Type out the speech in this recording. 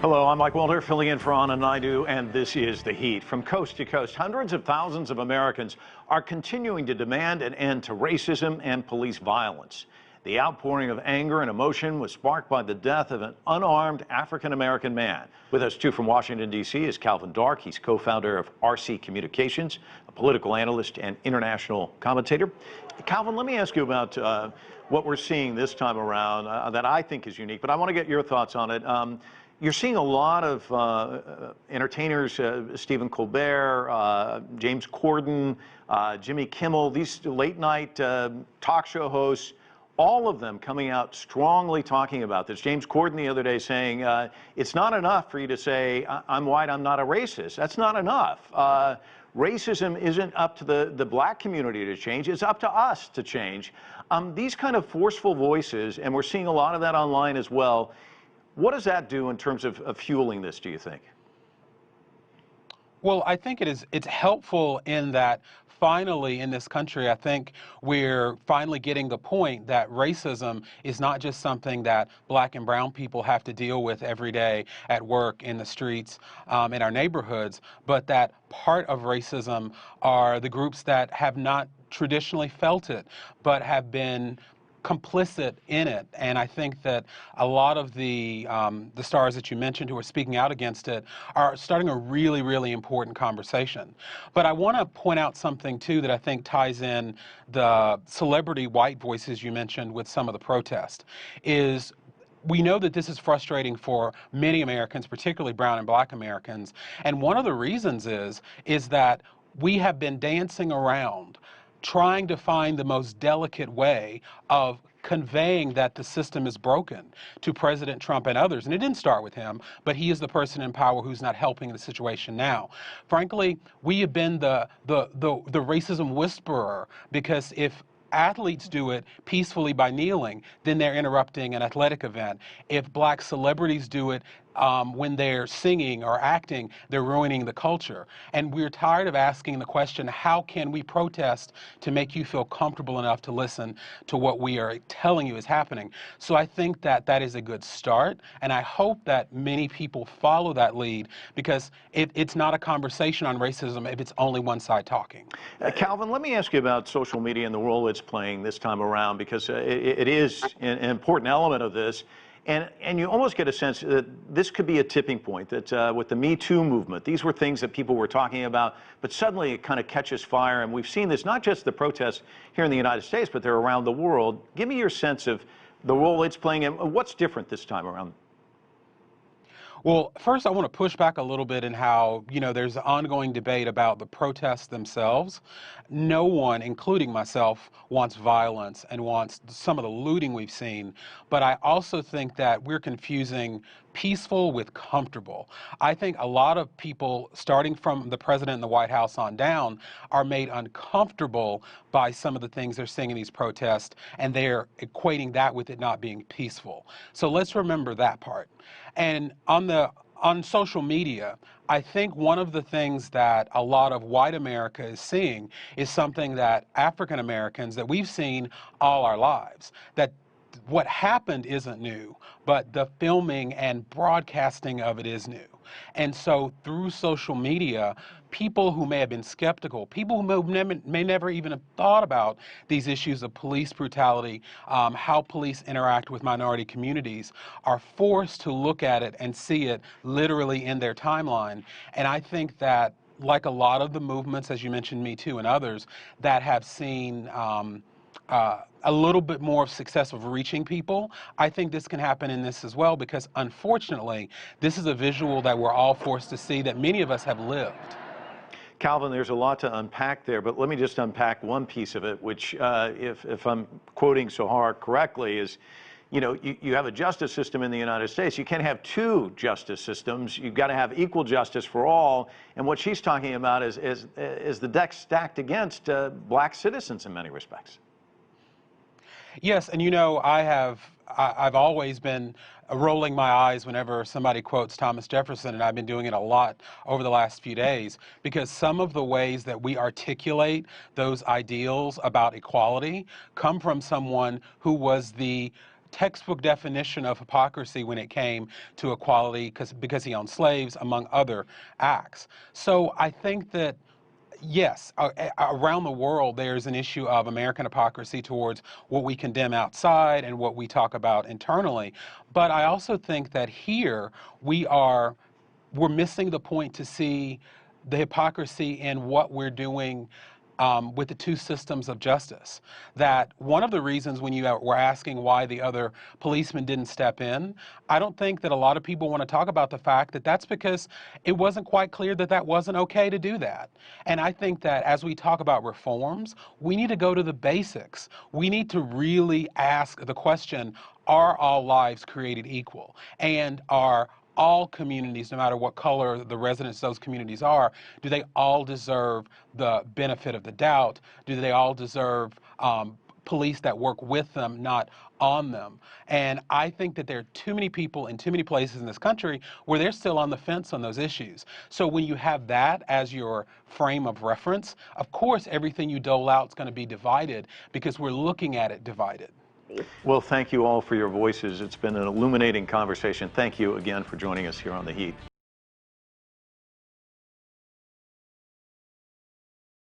Hello, I'm Mike Walter, filling in for Anna Naidu, and this is The Heat. From coast to coast, hundreds of thousands of Americans are continuing to demand an end to racism and police violence. The outpouring of anger and emotion was sparked by the death of an unarmed African-American man. With us, too, from Washington, D.C. is Calvin Dark. He's co-founder of RC Communications, a political analyst and international commentator. Calvin, let me ask you about what we're seeing this time around that I think is unique, but I want to get your thoughts on it. You're seeing a lot of entertainers, Stephen Colbert, James Corden, Jimmy Kimmel, these late-night talk show hosts, all of them coming out strongly talking about this. James Corden the other day saying, it's not enough for you to say, I'm white, I'm not a racist. That's not enough. Racism isn't up to the black community to change, it's up to us to change. These kind of forceful voices, and we're seeing a lot of that online as well. What does that do in terms of fueling this, do you think? Well, I think it's helpful in that finally in this country, I think we're finally getting the point that racism is not just something that black and brown people have to deal with every day at work, in the streets, in our neighborhoods, but that part of racism are the groups that have not traditionally felt it, but have been complicit in it. And I think that a lot of the stars that you mentioned who are speaking out against it are starting a really, really important conversation. But I want to point out something, too, that I think ties in the celebrity white voices you mentioned with some of the protest, is we know that this is frustrating for many Americans, particularly brown and black Americans. And one of the reasons is that we have been dancing around trying to find the most delicate way of conveying that the system is broken to President Trump and others. And it didn't start with him, but he is the person in power who's not helping the situation now. Frankly, we have been the racism whisperer, because if athletes do it peacefully by kneeling, then they're interrupting an athletic event. If black celebrities do it when they're singing or acting, they're ruining the culture. And we're tired of asking the question, how can we protest to make you feel comfortable enough to listen to what we are telling you is happening? So I think that that is a good start, and I hope that many people follow that lead, because it's not a conversation on racism if it's only one side talking. Calvin, let me ask you about social media and the role it's playing this time around, because it is an important element of this. And you almost get a sense that this could be a tipping point, that with the Me Too movement, these were things that people were talking about, but suddenly it kind of catches fire. And we've seen this, not just the protests here in the United States, but they're around the world. Give me your sense of the role it's playing and what's different this time around. Well, first I want to push back a little bit in how, there's an ongoing debate about the protests themselves. No one, including myself, wants violence and wants some of the looting we've seen. But I also think that we're confusing peaceful with comfortable. I think a lot of people, starting from the president and the White House on down, are made uncomfortable by some of the things they're seeing in these protests, and they're equating that with it not being peaceful. So let's remember that part. And on social media, I think one of the things that a lot of white America is seeing is something that African Americans, that we've seen all our lives, that what happened isn't new, but the filming and broadcasting of it is new. And so through social media, people who may have been skeptical, people who may never even have thought about these issues of police brutality, how police interact with minority communities, are forced to look at it and see it literally in their timeline. And I think that, like a lot of the movements, as you mentioned, Me Too and others, that have seen a little bit more of success of reaching people, I think this can happen in this as well, because unfortunately, this is a visual that we're all forced to see, that many of us have lived. Calvin, there's a lot to unpack there, but let me just unpack one piece of it, which, if I'm quoting Sahar correctly, is, you have a justice system in the United States. You can't have two justice systems. You've got to have equal justice for all. And what she's talking about is the deck stacked against black citizens in many respects. Yes, and I've always been rolling my eyes whenever somebody quotes Thomas Jefferson, and I've been doing it a lot over the last few days, because some of the ways that we articulate those ideals about equality come from someone who was the textbook definition of hypocrisy when it came to equality because he owned slaves, among other acts. So I think that yes, around the world, there's an issue of American hypocrisy towards what we condemn outside and what we talk about internally. But I also think that here we're missing the point to see the hypocrisy in what we're doing with the two systems of justice. That one of the reasons when you were asking why the other policemen didn't step in, I don't think that a lot of people want to talk about the fact that that's because it wasn't quite clear that that wasn't okay to do that. And I think that as we talk about reforms, we need to go to the basics. We need to really ask the question, are all lives created equal? And are all communities, no matter what color the residents of those communities are, do they all deserve the benefit of the doubt? Do they all deserve police that work with them, not on them? And I think that there are too many people in too many places in this country where they're still on the fence on those issues. So when you have that as your frame of reference, of course everything you dole out is going to be divided because we're looking at it divided. Well, thank you all for your voices. It's been an illuminating conversation. Thank you again for joining us here on The Heat.